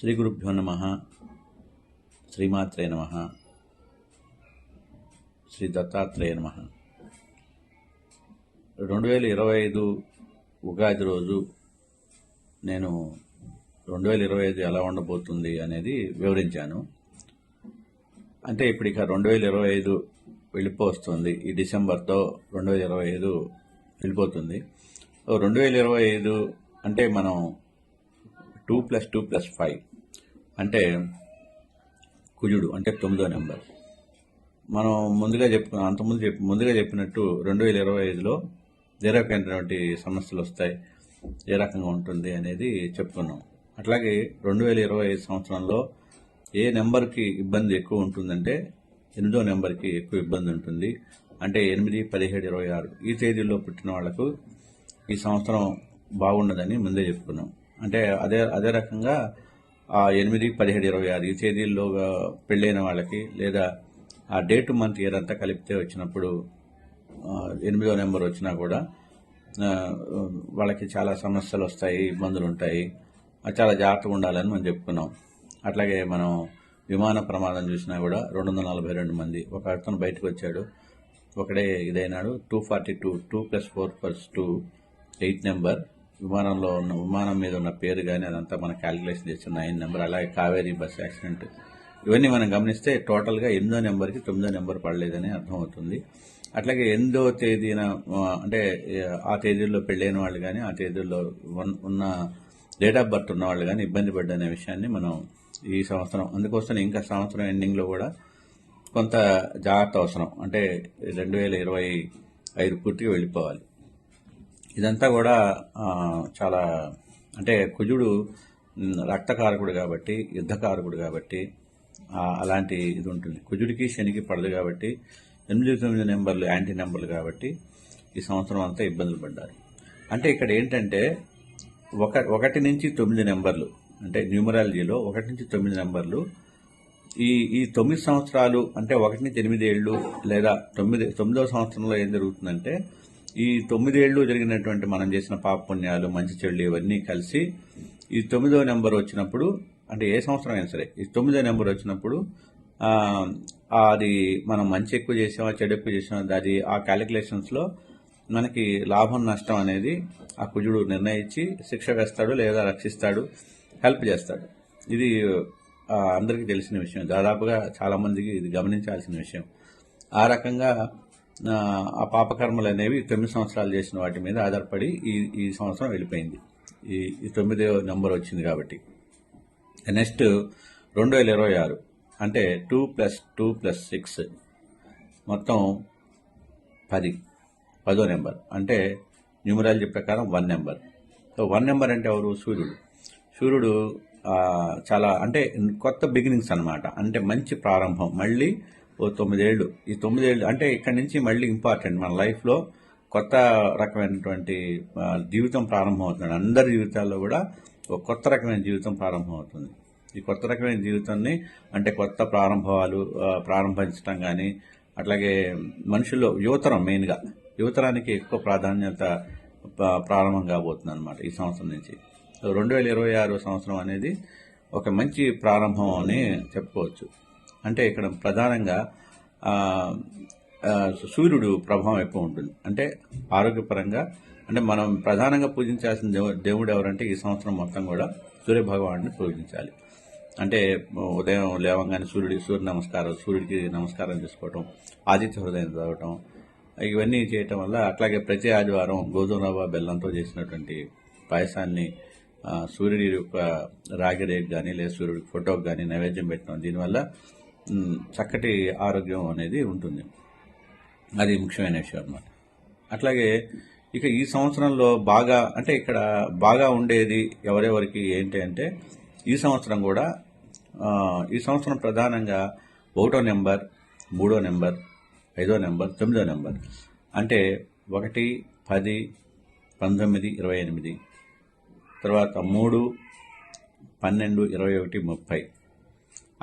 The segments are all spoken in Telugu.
శ్రీ గురుభ్యో నమః. శ్రీమాత్రే నమః. శ్రీ దత్తాత్రేయ నమః. 2025 ఉగాది రోజు నేను 2025 ఎలా ఉండబోతుంది అనేది వివరించాను. అంటే ఇప్పుడు ఇక 2025 వెళ్ళిపోతుంది. ఈ డిసెంబర్తో 2025 వెళ్ళిపోతుంది. 2025 అంటే మనం 2+2+5 అంటే కుజుడు అంటే 9వ నెంబర్. మనం ముందుగా చెప్పినట్టు 2025లో ఏ రకమైనటువంటి సమస్యలు వస్తాయి, ఏ రకంగా ఉంటుంది అనేది చెప్పుకున్నాం. అట్లాగే 2025 సంవత్సరంలో ఏ నెంబర్కి ఇబ్బంది ఎక్కువ ఉంటుందంటే 8వ నెంబర్కి ఎక్కువ ఇబ్బంది ఉంటుంది. అంటే 8, 17, 26 ఈ తేదీల్లో పుట్టిన వాళ్లకు ఈ సంవత్సరం బాగుండదని ముందే చెప్పుకున్నాం. అంటే అదే రకంగా 8, 17, 26 ఈ తేదీల్లో పెళ్ళైన వాళ్ళకి లేదా ఆ డేట్ మంత్ ఇయర్ అంతా కలిపితే వచ్చినప్పుడు 8వ నెంబర్ వచ్చినా కూడా వాళ్ళకి చాలా సమస్యలు వస్తాయి, ఇబ్బందులు ఉంటాయి. చాలా జాగ్రత్తగా ఉండాలని మనం చెప్పుకున్నాం. అట్లాగే మనం విమాన ప్రమాదం చూసినా కూడా 242 మంది ఒక అతను బయటకు వచ్చాడు, ఒకడే ఇదైనాడు. 242 2+4+2 8 నెంబర్. విమానం మీద ఉన్న పేరు కానీ అదంతా మనం క్యాలిక్యులేషన్ చేస్తున్న 9 నెంబర్. అలాగే కావేరీ బస్ యాక్సిడెంట్, ఇవన్నీ మనం గమనిస్తే టోటల్గా 8వ నెంబర్కి 9వ నెంబర్ పడలేదని అర్థమవుతుంది. అట్లాగే 8వ తేదీన అంటే ఆ తేదీల్లో పెళ్ళైన వాళ్ళు కానీ ఆ తేదీల్లో ఉన్న డేట్ ఆఫ్ బర్త్ ఉన్న వాళ్ళు కానీ ఇబ్బంది పడ్డనే విషయాన్ని మనం ఈ సంవత్సరం, అందుకోసం ఇంకా సంవత్సరం ఎండింగ్లో కూడా కొంత జాగ్రత్త అవసరం. అంటే 2025 పూర్తిగా వెళ్ళిపోవాలి. ఇదంతా కూడా చాలా అంటే కుజుడు రక్తకారకుడు కాబట్టి, యుద్ధకారకుడు కాబట్టి అలాంటి ఇది ఉంటుంది. కుజుడికి శనికి పడదు కాబట్టి 8, 9 నెంబర్లు యాంటీ నెంబర్లు కాబట్టి ఈ సంవత్సరం అంతా ఇబ్బందులు పడ్డారు. అంటే ఇక్కడ ఏంటంటే 1 నుంచి 9 నెంబర్లు అంటే న్యూమరాలజీలో 1 నుంచి 9 నెంబర్లు ఈ 9 సంవత్సరాలు అంటే 1 నుంచి 8 ఏళ్ళు లేదా 9వ సంవత్సరంలో ఏం జరుగుతుందంటే ఈ 9 ఏళ్ళు జరిగినటువంటి మనం చేసిన పాపపుణ్యాలు, మంచి చెడులు ఇవన్నీ కలిసి ఈ 9వ నెంబర్ వచ్చినప్పుడు, అంటే ఏ సంవత్సరం అయినా సరే ఈ 9వ నెంబర్ వచ్చినప్పుడు అది మనం మంచి ఎక్కువ చేసామా చెడు ఎక్కువ చేసామా అది ఆ క్యాలిక్యులేషన్స్లో మనకి లాభం నష్టం అనేది ఆ కుజుడు నిర్ణయించి శిక్ష వేస్తాడు లేదా రక్షిస్తాడు, హెల్ప్ చేస్తాడు. ఇది అందరికీ తెలిసిన విషయం, దాదాపుగా చాలామందికి ఇది గమనించాల్సిన విషయం. ఆ రకంగా ఆ పాపకర్మలు అనేవి 9 సంవత్సరాలు చేసిన వాటి మీద ఆధారపడి ఈ సంవత్సరం వెళ్ళిపోయింది. ఈ 9వ నెంబర్ వచ్చింది కాబట్టి. నెక్స్ట్ 2026 అంటే 2+2+6 మొత్తం 10వ నెంబర్. అంటే న్యూమరాలజీ ప్రకారం 1 నెంబర్. సో 1 నెంబర్ అంటే ఎవరు? సూర్యుడు చాలా అంటే కొత్త బిగినింగ్స్ అన్నమాట. అంటే మంచి ప్రారంభం. మళ్ళీ 9 ఏళ్ళు, ఈ 9 ఏళ్ళు అంటే ఇక్కడి నుంచి మళ్ళీ ఇంపార్టెంట్ మన లైఫ్లో కొత్త రకమైనటువంటి జీవితం ప్రారంభం అవుతుంది. అందరి జీవితాల్లో కూడా ఒక కొత్త రకమైన జీవితం ప్రారంభం అవుతుంది. ఈ కొత్త రకమైన జీవితాన్ని అంటే కొత్త ప్రారంభించడం కానీ, అట్లాగే మనుషుల్లో మెయిన్గా యువతరానికి ఎక్కువ ప్రాధాన్యత ప్రారంభం కాబోతుంది అనమాట ఈ సంవత్సరం నుంచి. 2026 సంవత్సరం అనేది ఒక మంచి ప్రారంభం అని చెప్పుకోవచ్చు. అంటే ఇక్కడ ప్రధానంగా సూర్యుడు ప్రభావం ఎక్కువ ఉంటుంది. అంటే ఆరోగ్యపరంగా అంటే మనం ప్రధానంగా పూజించాల్సిన దేవుడు ఎవరంటే ఈ సంవత్సరం మొత్తం కూడా సూర్య భగవానుడిని పూజించాలి. అంటే ఉదయం లేవగానే సూర్యుడికి నమస్కారం చేసుకోవటం, ఆదిత్య హృదయం చదవటం, ఇవన్నీ చేయటం వల్ల, అట్లాగే ప్రతి ఆదివారం గోధుమ రవ్వ బెల్లంతో చేసినటువంటి పాయసాన్ని సూర్యుడి యొక్క రాగిరేకి కానీ లేదా సూర్యుడికి ఫోటోకి కానీ నైవేద్యం పెట్టడం, దీనివల్ల చక్కటి ఆరోగ్యం అనేది ఉంటుంది. అది ముఖ్యమైన విషయం అన్నమాట. అట్లాగే ఇక ఈ సంవత్సరంలో అంటే ఇక్కడ బాగా ఉండేది ఎవరెవరికి ఏంటి అంటే ఈ సంవత్సరం ప్రధానంగా 1వ నెంబర్, 3వ నెంబర్, 5వ నెంబర్, 9వ నెంబర్. అంటే 1, 10, 19, 28, తర్వాత 3, 12, 21, 30,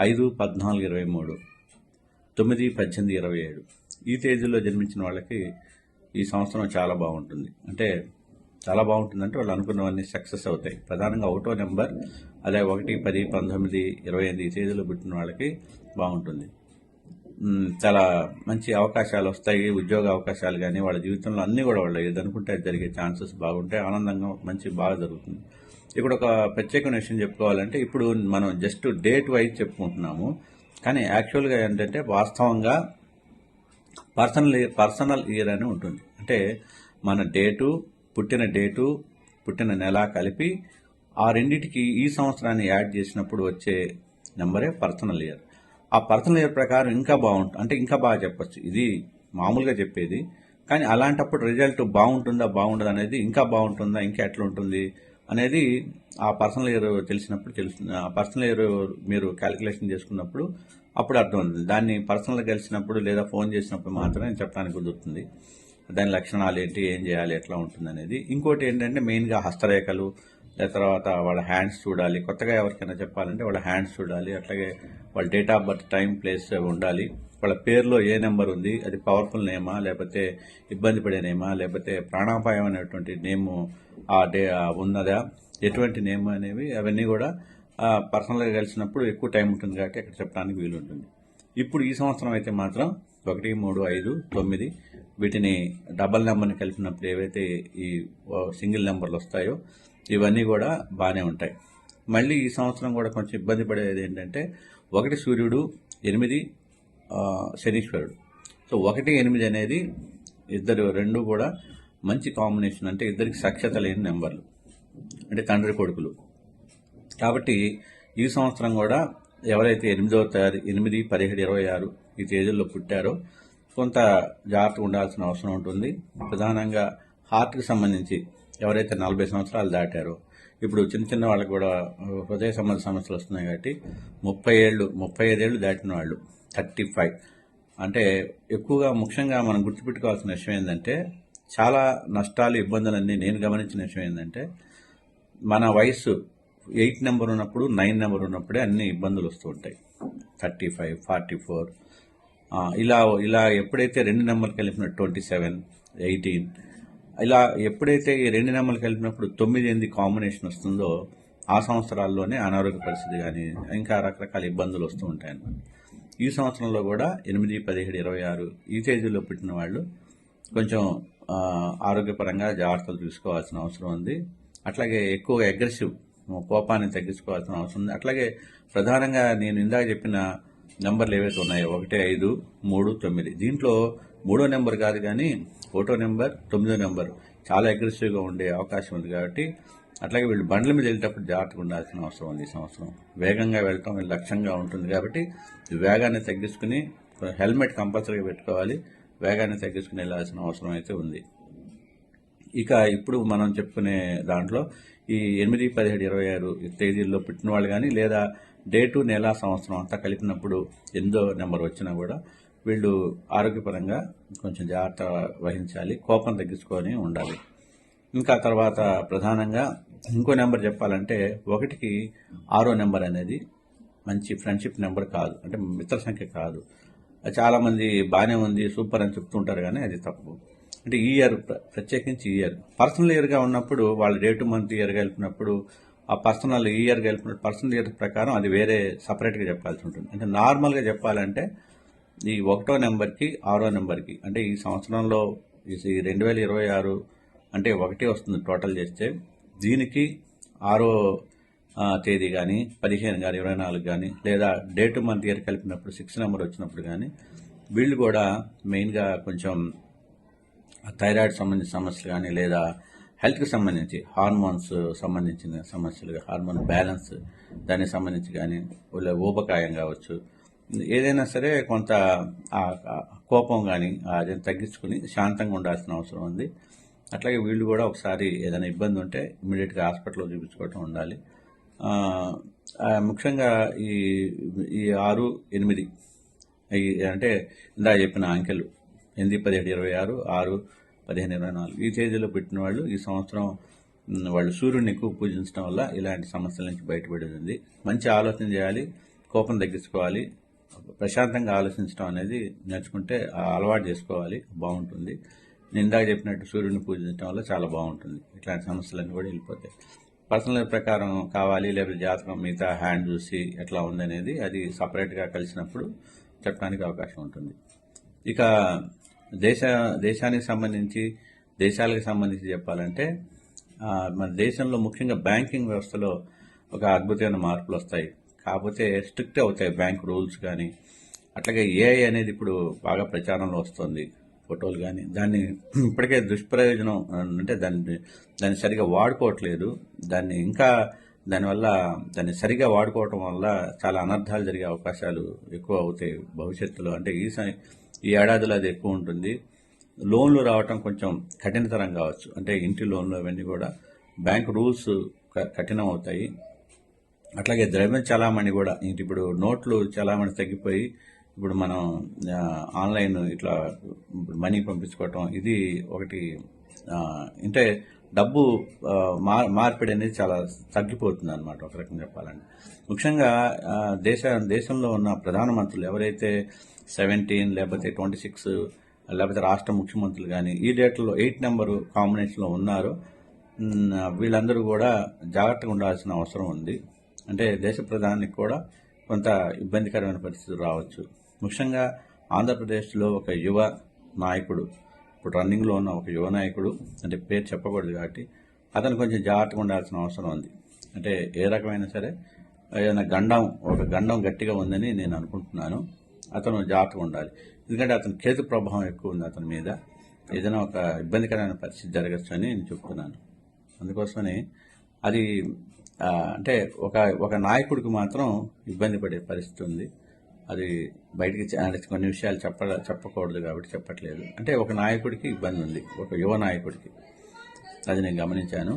5, 14, 23, 9, 18, 27 ఈ తేదీల్లో జన్మించిన వాళ్ళకి ఈ సంవత్సరం చాలా బాగుంటుంది. అంటే చాలా బాగుంటుందంటే వాళ్ళు అనుకున్నవన్నీ సక్సెస్ అవుతాయి. ప్రధానంగా ఒకటో నెంబర్ అదే 1, 10, 19, 28 ఈ తేదీలో పుట్టిన వాళ్ళకి బాగుంటుంది. చాలా మంచి అవకాశాలు వస్తాయి. ఉద్యోగ అవకాశాలు కానీ వాళ్ళ జీవితంలో అన్నీ కూడా వాళ్ళు ఏది అనుకుంటే అది జరిగే ఛాన్సెస్ బాగుంటాయి. ఆనందంగా బాగా జరుగుతుంది. ఇక్కడ ఒక ప్రత్యేకమైన విషయం చెప్పుకోవాలంటే ఇప్పుడు మనం జస్ట్ డేట్ వైజ్ చెప్పుకుంటున్నాము. కానీ యాక్చువల్గా ఏంటంటే వాస్తవంగా పర్సనల్ ఇయర్ అని ఉంటుంది. అంటే మన పుట్టిన నెల కలిపి ఆ రెండింటికి ఈ సంవత్సరాన్ని యాడ్ చేసినప్పుడు వచ్చే నెంబరే పర్సనల్ ఇయర్. ఆ పర్సనల్ ఇయర్ ప్రకారం ఇంకా బాగుంటుంది, అంటే ఇంకా బాగా చెప్పచ్చు. ఇది మామూలుగా చెప్పేది, కానీ అలాంటప్పుడు రిజల్ట్ బాగుండదు అనేది, ఇంకా బాగుంటుందా, ఇంకా ఎట్లా ఉంటుంది అనేది ఆ పర్సనల్ ఇయర్ తెలిసినప్పుడు తెలుస్తుంది. ఆ పర్సనల్ ఇయర్ మీరు క్యాలిక్యులేషన్ చేసుకున్నప్పుడు అప్పుడు అర్థం అవుతుంది. దాన్ని పర్సనల్గా కలిసినప్పుడు లేదా ఫోన్ చేసినప్పుడు మాత్రమే చెప్పడానికి కుదురుతుంది. దాని లక్షణాలు ఏంటి, ఏం చేయాలి, ఎట్లా ఉంటుంది అనేది. ఇంకోటి ఏంటంటే మెయిన్గా హస్తరేఖలు, తర్వాత వాళ్ళ హ్యాండ్స్ చూడాలి. కొత్తగా ఎవరికైనా చెప్పాలంటే వాళ్ళ హ్యాండ్స్ చూడాలి. అట్లాగే వాళ్ళ date of birth, time, place ఉండాలి. వాళ్ళ పేరులో ఏ నెంబర్ ఉంది, అది పవర్ఫుల్ నేమా, లేకపోతే ఇబ్బంది పడే నేమా, లేకపోతే ప్రాణాపాయం అనేటువంటి నేము ఉన్నదా, ఎటువంటి నేమ్ అనేవి అవన్నీ కూడా పర్సనల్గా కలిసినప్పుడు ఎక్కువ టైం ఉంటుంది కాబట్టి అక్కడ చెప్పడానికి వీలుంటుంది. ఇప్పుడు ఈ సంవత్సరం అయితే మాత్రం 1, 3, 5, 9 వీటిని డబల్ నెంబర్ని కలిపినప్పుడు ఏవైతే ఈ సింగిల్ నెంబర్లు వస్తాయో ఇవన్నీ కూడా బాగానే ఉంటాయి. మళ్ళీ ఈ సంవత్సరం కూడా కొంచెం ఇబ్బంది పడేది ఏంటంటే 1 సూర్యుడు, 8 శనీశ్వరుడు. సో 1, 8 అనేది రెండు కూడా మంచి కాంబినేషన్. అంటే ఇద్దరికి సఖ్యత లేని నెంబర్లు, అంటే తండ్రి కొడుకులు. కాబట్టి ఈ సంవత్సరం కూడా ఎవరైతే 8వ తారీఖు 8, 17, 26 ఈ తేదీల్లో పుట్టారో కొంత జాగ్రత్తగా ఉండాల్సిన అవసరం ఉంటుంది. ప్రధానంగా హార్ట్కి సంబంధించి ఎవరైతే 40 సంవత్సరాలు దాటారో, ఇప్పుడు చిన్న వాళ్ళకి కూడా హృదయ సంబంధ సమస్యలు వస్తున్నాయి కాబట్టి 35 ఏళ్ళు దాటిన వాళ్ళు 35 అంటే ఎక్కువగా ముఖ్యంగా మనం గుర్తుపెట్టుకోవాల్సిన విషయం ఏంటంటే చాలా నష్టాలు, ఇబ్బందులన్నీ నేను గమనించిన విషయం ఏంటంటే మన వయసు 8 నెంబర్ ఉన్నప్పుడు, 9 నెంబర్ ఉన్నప్పుడే అన్ని ఇబ్బందులు వస్తూ ఉంటాయి. 35, 44 ఇలా ఎప్పుడైతే 2 నెంబర్లు కలిపినట్టు 27, 18 ఇలా ఎప్పుడైతే ఈ 2 నెంబర్లు కలిపినప్పుడు 9, 8 కాంబినేషన్ వస్తుందో ఆ సంవత్సరాల్లోనే అనారోగ్య పరిస్థితి కానీ ఇంకా రకరకాల ఇబ్బందులు వస్తూ ఉంటాయన్నమాట. ఈ సంవత్సరంలో కూడా 8, 17, 26 ఈ తేదీలో పుట్టిన వాళ్ళు కొంచెం ఆరోగ్యపరంగా జాగ్రత్తలు తీసుకోవాల్సిన అవసరం ఉంది. అట్లాగే ఎక్కువ అగ్రెసివ్ కోపాన్ని తగ్గించుకోవాల్సిన అవసరం ఉంది. అట్లాగే ప్రధానంగా నేను ఇందాక చెప్పిన నెంబర్లు ఏవైతే ఉన్నాయో 1, 5, 3, 9 దీంట్లో 3వ నెంబర్ కాదు కానీ 1వ నెంబర్, 9వ నెంబర్ చాలా అగ్రెసివ్గా ఉండే అవకాశం ఉంది. కాబట్టి అట్లాగే వీళ్ళు బండ్ల మీద వెళ్ళేటప్పుడు జాగ్రత్తగా ఉండాల్సిన అవసరం ఉంది. ఈ సంవత్సరం వేగంగా వెళ్ళటం వీళ్ళ లక్ష్యంగా ఉంటుంది కాబట్టి వేగాన్ని తగ్గించుకుని హెల్మెట్ కంపల్సరీగా పెట్టుకోవాలి. వేగాన్ని తగ్గించుకుని వెళ్ళాల్సిన అవసరం అయితే ఉంది. ఇక ఇప్పుడు మనం చెప్పుకునే దాంట్లో ఈ 8, 17, 26 తేదీల్లో పుట్టిన వాళ్ళు కానీ లేదా డేటు, నెల, సంవత్సరం అంతా కలిపినప్పుడు 8వ నెంబర్ వచ్చినా కూడా వీళ్ళు ఆరోగ్యపరంగా కొంచెం జాగ్రత్త వహించాలి. కోపం తగ్గించుకొని ఉండాలి. ఇంకా తర్వాత ప్రధానంగా ఇంకో నెంబర్ చెప్పాలంటే 1కి 6వ నెంబర్ అనేది మంచి ఫ్రెండ్షిప్ నెంబర్ కాదు, అంటే మిత్ర సంఖ్య కాదు. చాలామంది బాగానే ఉంది, సూపర్ అని చెప్తుంటారు కానీ అది తప్పు. అంటే ఈ ఇయర్, ప్రత్యేకించి ఈ ఇయర్ పర్సనల్ ఇయర్గా ఉన్నప్పుడు వాళ్ళ డేట్, మంత్, ఇయర్ కలిపినప్పుడు ఆ పర్సనల్ ఇయర్ కలిపినప్పుడు పర్సనల్ ఇయర్ ప్రకారం అది వేరే సపరేట్గా చెప్పాల్సి ఉంటుంది. అంటే నార్మల్గా చెప్పాలంటే ఈ 1వ నెంబర్కి 6వ నెంబర్కి అంటే ఈ సంవత్సరంలో ఈ 2026 అంటే 1 వస్తుంది టోటల్ చేస్తే, దీనికి 6వ తేదీ కానీ 15 కానీ 24 కానీ లేదా డేట్, మంత్, ఇయర్ కలిపినప్పుడు 6 నెంబర్ వచ్చినప్పుడు కానీ వీళ్ళు కూడా మెయిన్గా కొంచెం థైరాయిడ్ సంబంధించిన సమస్యలు కానీ లేదా హెల్త్కి సంబంధించి హార్మోన్స్ సంబంధించిన సమస్యలు, హార్మోన్ బ్యాలెన్స్ దానికి సంబంధించి కానీ ఊబకాయం కావచ్చు, ఏదైనా సరే కొంత కోపం కానీ అదే తగ్గించుకుని శాంతంగా ఉండాల్సిన అవసరం ఉంది. అట్లాగే వీళ్ళు కూడా ఒకసారి ఏదైనా ఇబ్బంది ఉంటే ఇమీడియట్గా హాస్పిటల్లో చూపించుకోవటం ఉండాలి. ముఖ్యంగా ఈ 6, 8 అంటే ఇందా చెప్పిన అంకెలు 8, 17, 26, 6, 15, 24 ఈ తేదీలో పెట్టిన వాళ్ళు ఈ సంవత్సరం వాళ్ళు సూర్యుడిని ఎక్కువ పూజించడం వల్ల ఇలాంటి సమస్యల నుంచి బయటపడేది. మంచి ఆలోచన చేయాలి, కోపం తగ్గించుకోవాలి, ప్రశాంతంగా ఆలోచించడం అనేది నేర్చుకుంటే అలవాటు చేసుకోవాలి, బాగుంటుంది. నేను ఇందాక చెప్పినట్టు సూర్యుడిని పూజించడం వల్ల చాలా బాగుంటుంది. ఇట్లాంటి సమస్యలన్నీ కూడా వెళ్ళిపోతాయి. పర్సనల్ ప్రకారం కావాలి, లేకపోతే జాతకం మిగతా హ్యాండ్ చూసి ఎట్లా ఉందనేది అది సపరేట్గా కలిసినప్పుడు చెప్పడానికి అవకాశం ఉంటుంది. ఇక దేశానికి సంబంధించి, దేశాలకు సంబంధించి చెప్పాలంటే మన దేశంలో ముఖ్యంగా బ్యాంకింగ్ వ్యవస్థలో ఒక అద్భుతమైన మార్పులు వస్తాయి. కాకపోతే స్ట్రిక్ట్ అవుతాయి బ్యాంక్ రూల్స్ కానీ. అట్లాగే ఏఐ అనేది ఇప్పుడు బాగా ప్రచారంలో వస్తుంది, ఫోటోలు కానీ. దాన్ని ఇప్పటికే దుష్ప్రయోజనం అంటే దాన్ని సరిగా వాడుకోవట్లేదు. దాన్ని సరిగా వాడుకోవటం వల్ల చాలా అనర్థాలు జరిగే అవకాశాలు ఎక్కువ అవుతాయి భవిష్యత్తులో. అంటే ఈ ఏడాదిలో అది ఎక్కువ ఉంటుంది. లోన్లు రావటం కొంచెం కఠినతరం కావచ్చు. అంటే ఇంటి లోన్లు అవన్నీ కూడా బ్యాంక్ రూల్స్ కఠినం అవుతాయి. అట్లాగే ద్రవ్య చలామణి కూడా ఇప్పుడు నోట్లు చలామణి తగ్గిపోయి ఇప్పుడు మనం ఆన్లైన్ ఇట్లా మనీ పంపించుకోవటం, ఇది ఒకటి. అంటే డబ్బు మార్పిడి అనేది చాలా తగ్గిపోతుంది అనమాట, ఒక రకంగా చెప్పాలంటే. ముఖ్యంగా దేశంలో ఉన్న ప్రధానమంత్రులు ఎవరైతే 17 లేకపోతే 26 లేకపోతే రాష్ట్ర ముఖ్యమంత్రులు కానీ ఈ డేట్లో 8 నెంబరు కాంబినేషన్లో ఉన్నారో వీళ్ళందరూ కూడా జాగ్రత్తగా ఉండాల్సిన అవసరం ఉంది. అంటే దేశ ప్రధానికి కూడా కొంత ఇబ్బందికరమైన పరిస్థితులు రావచ్చు. ముఖ్యంగా ఆంధ్రప్రదేశ్లో ఒక యువ నాయకుడు, ఇప్పుడు రన్నింగ్లో ఉన్న ఒక యువ నాయకుడు, అంటే పేరు చెప్పకూడదు కాబట్టి అతను కొంచెం జాగ్రత్తగా ఉండాల్సిన అవసరం ఉంది. అంటే ఏ రకమైన సరే ఏదైనా ఒక గండం గట్టిగా ఉందని నేను అనుకుంటున్నాను. అతను జాగ్రత్తగా ఉండాలి. ఎందుకంటే అతని కేతు ప్రభావం ఎక్కువ ఉంది అతని మీద. ఏదైనా ఒక ఇబ్బందికరమైన పరిస్థితి జరగచ్చు అని నేను చెప్తున్నాను. అందుకోసమని అది అంటే ఒక నాయకుడికి మాత్రం ఇబ్బంది పడే పరిస్థితి ఉంది. అది బయటికి కొన్ని విషయాలు చెప్పకూడదు కాబట్టి చెప్పట్లేదు. అంటే ఒక నాయకుడికి ఇబ్బంది ఉంది, ఒక యువ నాయకుడికి. అది నేను గమనించాను.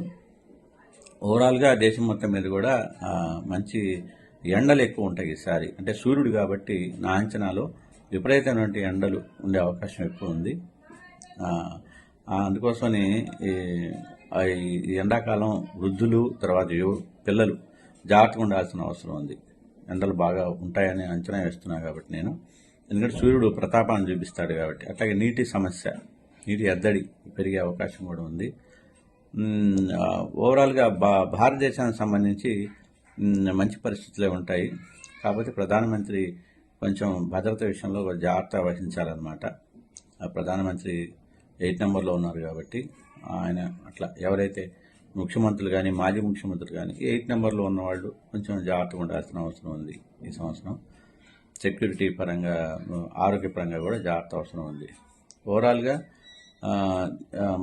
ఓవరాల్గా దేశం మొత్తం మీద కూడా మంచి ఎండలు ఎక్కువ ఉంటాయి ఈసారి. అంటే సూర్యుడు కాబట్టి నా అంచనాలో విపరీతమైన ఎండలు ఉండే అవకాశం ఎక్కువ ఉంది. అందుకోసమని ఈ ఎండాకాలం వృద్ధులు, తర్వాత పిల్లలు జాగ్రత్తగా ఉండాల్సిన అవసరం ఉంది. ఎండలు బాగా ఉంటాయని అంచనా వేస్తున్నా కాబట్టి నేను. ఎందుకంటే సూర్యుడు ప్రతాపాన్ని చూపిస్తాడు కాబట్టి. అట్లాగే నీటి ఎద్దడి పెరిగే అవకాశం కూడా ఉంది. ఓవరాల్గా భారతదేశానికి సంబంధించి మంచి పరిస్థితులే ఉంటాయి. కాకపోతే ప్రధానమంత్రి కొంచెం భద్రత విషయంలో జాగ్రత్త వహించాలన్నమాట. ప్రధానమంత్రి 8 నెంబర్లో ఉన్నారు కాబట్టి ఆయన అట్లా ఎవరైతే ముఖ్యమంత్రులు కానీ, మాజీ ముఖ్యమంత్రులు కానీ 8 నెంబర్లో ఉన్నవాళ్ళు కొంచెం జాగ్రత్తగా ఉండాల్సిన అవసరం ఉంది. ఈ సంవత్సరం సెక్యూరిటీ పరంగా, ఆరోగ్యపరంగా కూడా జాగ్రత్త అవసరం ఉంది. ఓవరాల్గా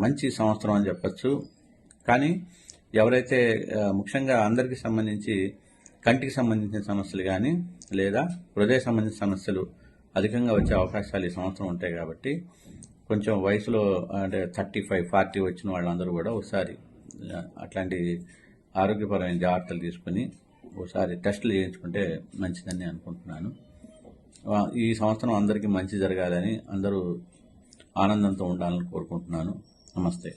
మంచి సంవత్సరం అని చెప్పచ్చు. కానీ ఎవరైతే ముఖ్యంగా అందరికీ సంబంధించి కంటికి సంబంధించిన సమస్యలు కానీ లేదా హృదయ సంబంధించిన సమస్యలు అధికంగా వచ్చే అవకాశాలు ఈ సంవత్సరం ఉంటాయి కాబట్టి కొంచెం వయసులో అంటే 35, 40 వచ్చిన వాళ్ళందరూ కూడా ఒకసారి అట్లాంటి ఆరోగ్యపరమైన జాగ్రత్తలు తీసుకుని ఒకసారి టెస్టులు చేయించుకుంటే మంచిదని అనుకుంటున్నాను. ఈ సంవత్సరం అందరికీ మంచి జరగాలని, అందరూ ఆనందంతో ఉండాలని కోరుకుంటున్నాను. నమస్తే.